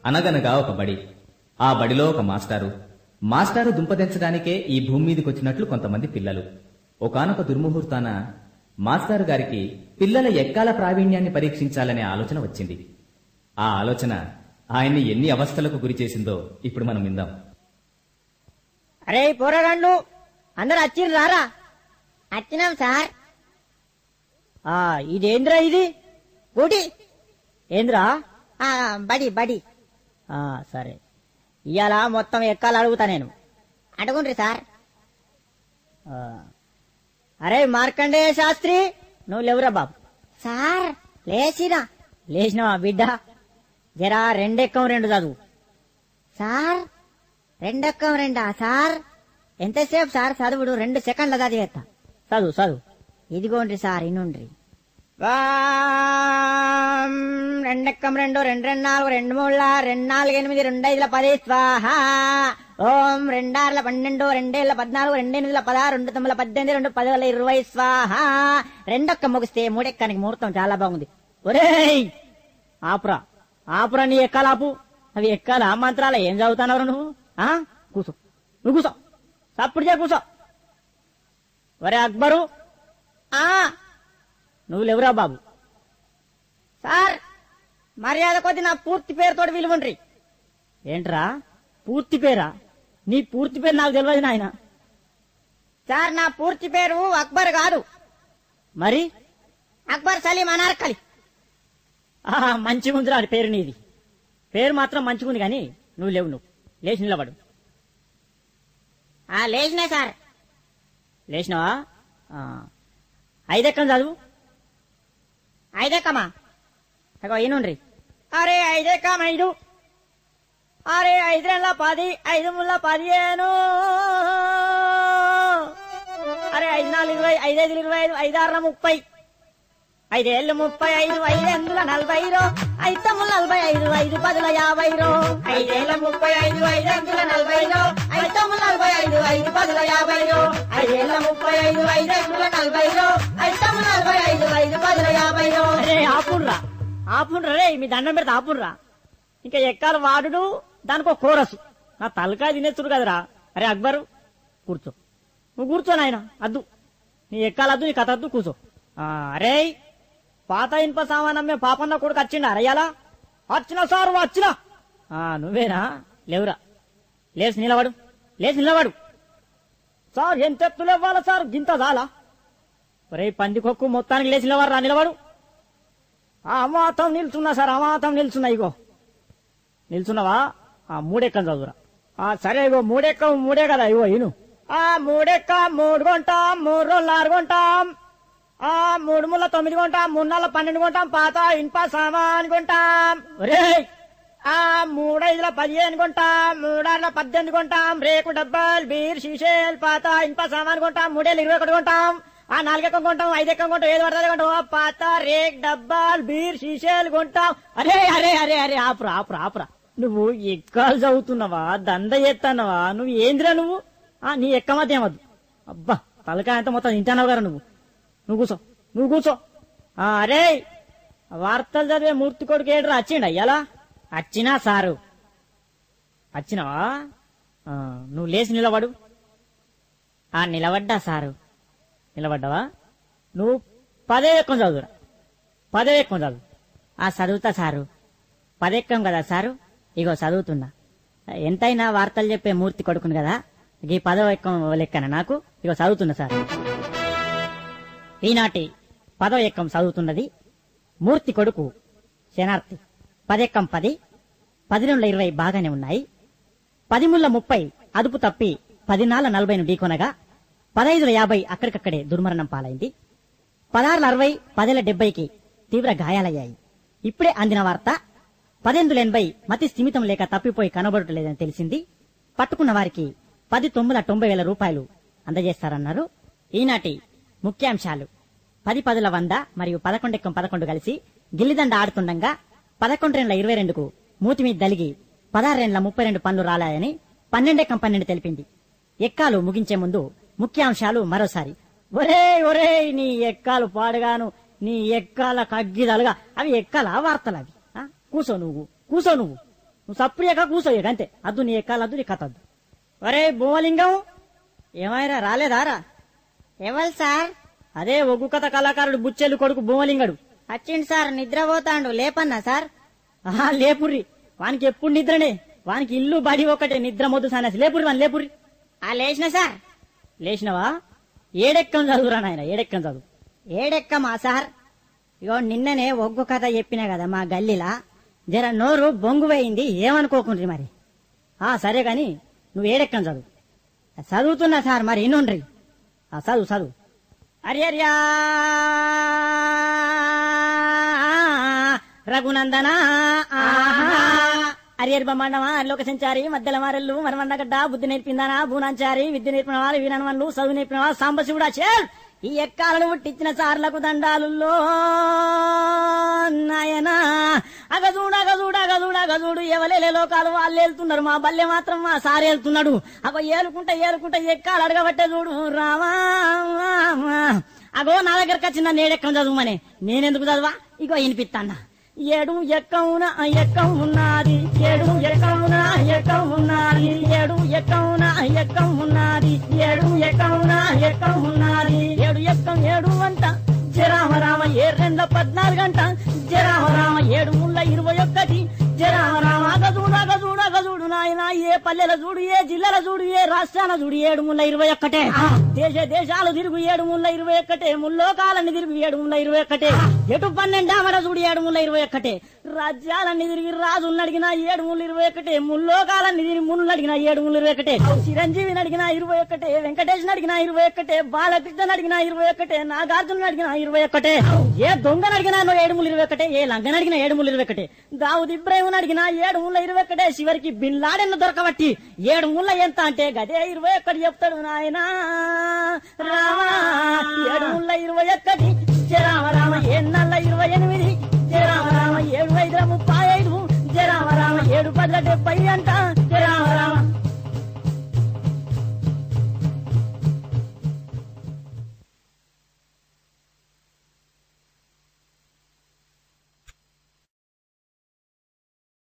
అనగనగా ఒక బడి. ఆ బడిలో ఒక మాస్టారు దుంపదెంచడానికే ఈ భూమి మీదకొచ్చినట్లు కొంతమంది పిల్లలు. ఒకానొక దుర్ముహూర్తాన మాస్టారు గారికి పిల్లల ఎక్కాల ప్రావీణ్యాన్ని పరీక్షించాలనే ఆలోచన వచ్చింది. ఆ ఆలోచన ఆయన్ని ఎన్ని అవస్థలకు గురి చేసిందో ఇప్పుడు మనం విందాం. అరే పోరగాండ్లు అందరు వచ్చిర్రు రారా? వచ్చినాం సార్. ఇదేంద్రా ఇది? గుడి ఏంద్రా? బడి బడి. సరే, ఇవాళ మొత్తం ఎక్కాలు అడుగుతా నేను. అడుగుండ్రి సార్. అరే మార్కండేయ శాస్త్రి, నువ్వు లేవురా బాబు. సార్ లేచినావా బిడ్డ? జరా రెండెక్కం రెండు చదువు. సార్ రెండెక్కం రెండా సార్? ఎంతసేపు సార్ చదువుడు? 2 సెకండ్ల చదివేస్తా. చదువు. ఇదిగోండ్రి సార్, ఇనుండ్రి. రెండెక్కం రెండు, 2 2 4, 2 3 2 4 8 2 5 10 స్వాహ. ఓం 2 6 12 2 7 14 2 8 16 2 9 18 2 10 20 స్వాహ. రెండొక్క ముగిస్తే మూడెక్కానికి ముహూర్తం చాలా బాగుంది. ఒరేయ్ ఆపురా నీ ఎక్కాలాపు. అవి ఎక్కాల మంత్రాల ఏం చదువుతానవరు నువ్వు? నువ్వు కూసో, సప్పుడు చే కూసో. ఒరే అక్బరు, నువ్వు లేవురా బాబు. సార్ మర్యాద కొద్ది నా పూర్తి పేరుతోటి విలువండ్రి. ఏంట్రా పూర్తి పేరా? నీ పూర్తి పేరు నాకు తెలియదు నాయన. సార్ నా పూర్తి పేరు అక్బర్ కాదు. మరి అక్బర్ సలీం అనార్కలి. మంచిగుందిరా పేరు నీది. పేరు మాత్రం మంచిగుంది కానీ నువ్వు లేవు లేచి నిలబడు. లేచినా సార్. లేచినావా? 5 ఎక్కం చదువు. 5 ఎక్కమా? ఈనుండ్రి. అరే 5 ఎక్కం 5. అరే 5 2 10, 5 3 15. అరే 5 4 20, 5 5 25, 5 6 30, 5 7 35, 5 8 40, 5 9 45, 5 10 50. 5 7 35, 5 8 40, 5 9 45, 5 10 50. 5 7 35, 5 8 40, 5 9 45, 5 10 50. అరే ఆపుండ్రా రే, మీ దండం పెడితే ఆపుండ్రా. ఇంకా ఎక్కాల వాడు దానికో కోరసు. నా తలకాయ తినేస్తుడు కదరా. అరే అక్బరు కూర్చో, నువ్వు కూర్చో నాయన. అద్దు నీ ఎక్కాలద్దు, నీ కథ అద్దు, కూర్చో. అరే పాత ఇనుప సామానమ్మే పాపన్న కొడుకు వచ్చిండా అరయ్యాలా? వచ్చినా సారు వచ్చినా. నువ్వేనా? లేవురా, లేచి నిలబడు. సార్ ఎంత ఎత్తులు ఇవ్వాలా సార్? గింత చాలా. ఒరే పందికొక్కు, మొత్తానికి లేచి నిలబడు. అమాతం నిల్చున్నా సార్, అమాతం నిల్చున్నా. ఇగో నిల్చున్నావా? 3 ఎక్కం చదువురా. సరే ఇగో 3 ఎక్కం 3 కదా. ఇగో ఇను. 3 ఎక్కం 3 కొంటాం, 3 రోజులు 6 కొంటాం, 3 ముళ్ళ 9 కొంటాం, 3 నాళ్ళ 12 కొంటాం, పాత ఇనుప సామాన్ కొంటాం. ఒరే 3 5 15 కొంటాం, 3 6 18 కొంటాం, రేకు డబ్బాలు, బీర్ షీషేలు, పాత ఇనుప సామాన్ కొంటాం, 3 7 21 కొంటాం, 4 ఎక్కం కొంటాం, 5 ఎక్కం కొంటాం, ఏది పడుతుంది కొంటాం, పాత రేక్ డబ్బాలు, బీర్ షీషేలు కొంటాం. అరే అరే అరే అరే ఆపురా. నువ్వు ఎక్కాలు చదువుతున్నావా? దంద చేస్తున్నావా? నువ్వు ఏందిరా నువ్వు? నీ ఎక్క మధ్య ఏమద్దు. అబ్బా తలకాయ అంతా మొత్తం తింటానావు కదా నువ్వు కూర్చో. అరే వార్తలు చదివే మూర్తి కొడుకు ఏడ్రా వచ్చిండ అయ్యాలా? వచ్చినా సారు. వచ్చినావా? నువ్వు లేచి నిలబడు. నిలబడ్డా సారు. నిలబడ్డావా? నువ్వు 10 ఎక్కం చదువురా. 10 ఎక్కం చదువు. చదువుతా సారు. 10 ఎక్కం కదా సారు? ఇగో చదువుతున్నా. ఎంతైనా వార్తలు చెప్పే మూర్తి కొడుకును కదా, ఈ 10వ ఎక్కం లెక్కన నాకు. ఇగో చదువుతున్నా సార్. ఈనాటి 10వ ఎక్కం చదువుతున్నది మూర్తి కొడుకు శనార్థి. 10 ఎక్కం 10, 10 20 బాగానే ఉన్నాయి. 10 ముళ్ళ 30 అదుపు తప్పి 10 నాళ్ళ 40ను ఢీకొనగా 15 50 అక్కడికక్కడే దుర్మరణం పాలైంది. 16 60, 10 70కి తీవ్ర గాయాలయ్యాయి. ఇప్పుడే అందిన వార్త 10 80 మతి స్థిమితం లేక తప్పిపోయి కనబడటలేదని తెలిసింది. పట్టుకున్న వారికి 10 90,90,000 రూపాయలు అందజేస్తారన్నారు. ఈనాటి ముఖ్యాంశాలు: 10 10 100 మరియు 11 ఎక్కం 11 కలిసి గిల్లిదండ ఆడుతుండగా 11 22కు మూతి మీద దలిగి 16 32 పనులు రాలాయని 12 ఎక్కం 12 తెలిపింది. ఎక్కాలు ముగించే ముందు ముఖ్యాంశాలు మరోసారి. ఒరే నీ ఎక్కాలు పాడుగాను, నీ ఎక్కాల కగ్గిదలుగా. అవి ఎక్కాల వార్తలు అవి. కూసో నువ్వు. నువ్వు సప్రియగా కూసోయ్యక అంతే. అద్దు నీ ఎక్కాలద్దు నీ కథద్దు. ఒరే భూమలింగం ఏమైనా రాలేదారా? ఎవరు సార్? అదే ఒగ్గు కథ కళాకారుడు బుచ్చెలు కొడుకు భూమలింగడు. వచ్చిండు సార్, నిద్రపోతాండు. లేపన్నా సార్? ఆహా లేపుర్రి, వానికి ఎప్పుడు నిద్రనే. వానికి ఇల్లు బడి ఒకటే, నిద్ర మొద్దు సన్నసి. లేపుర్రి వాని లేపుర్రి. లేచిన సార్. లేచినవా? ఏడెక్కం చదువురా నాయన, ఏడెక్కం చదువు. ఏడెక్కమా సార్? ఇగో నిన్ననే ఒగ్గు కథ చెప్పినా కదా మా గల్లీలా, జర నోరు బొంగు పోయింది, ఏమనుకోకుండ్రి మరి. సరే గాని నువ్వు ఏడెక్కం చదువు. చదువుతున్నా సార్, మరి ఇన్నుండ్రి. చదువు చదువు. అర్యర్యా రఘునందన అరియర్ బ్రహ్మాండమా లోక సంచారి మధ్యల మారెల్లు మరమన్నగడ్డ బుద్ధి నేర్పిందానా భూనాంచారి విద్య నేర్పిన వాళ్ళు వీరనవన్లు చదువు నేర్పిన వాళ్ళు సాంబశివుడా చేల్. ఈ ఎక్కాలను పుట్టించిన సార్లకు దండాలుల్లో నాయనా. అగజూడు ఎవలేలే లోకాలు వాళ్ళు వెళ్తున్నారు, మా బల్లె మాత్రం మా సారి వెళ్తున్నాడు. అగో ఏలుకుంటా ఎక్కాలు అడగబట్టే చూడు రామా. అగో నా దగ్గరకు వచ్చిన నేడెక్కం చదువుమనే, నేనెందుకు చదువా? ఇగో వినిపిస్తాన్నా. ఏడు ఎక్కవున ఎక్కం ఉన్నది, ఏడు ఎక్కవున ఎక్కం ఉన్నది, ఏడు ఎక్కవున ఎక్కం ఉన్నది, ఏడు ఎక్కవున ఎక్కం ఉన్నది. ఏడు ఎక్కం 7 అంట జరామరామ 7 గంట జరామరామ 7 జరామరామ. అగజూడు నాయన, ఏ పల్లెల చూడు, ఏ జిల్లాల చూడు, ఏ రాష్ట్రాల చూడు, 7 దేశాలు తిరుగు 7 ముల్లోకాలన్నీ తిరుగు 7 ఎటు 12 ఆమడ చూడు 7 రాజ్యాలన్నీ తిరిగి రాజులను అడిగిన 7 ముల్లోకాలన్నీ తిరిగి ముళ్ళు అడిగిన 7 చిరంజీవిని అడిగిన 21, వెంకటేష్ అడిగిన 21, బాలకృష్ణ అడిగిన 21, నాగార్జున అడిగిన 21, ఏ దొంగను అడిగినా 7 ఏ లంగను అడిగిన 7 దావుద్ ఇబ్రాహిం అడిగిన 7 చివరికి బిన్ లాడెన్ దొరకబట్టి 7 ఎంత అంటే గదే 21 చెప్తాడు నాయన రామా. 7 జరామరామ 7 జరామరామ 7 5 35 జరామరామ 7 10 70 అంట జరామ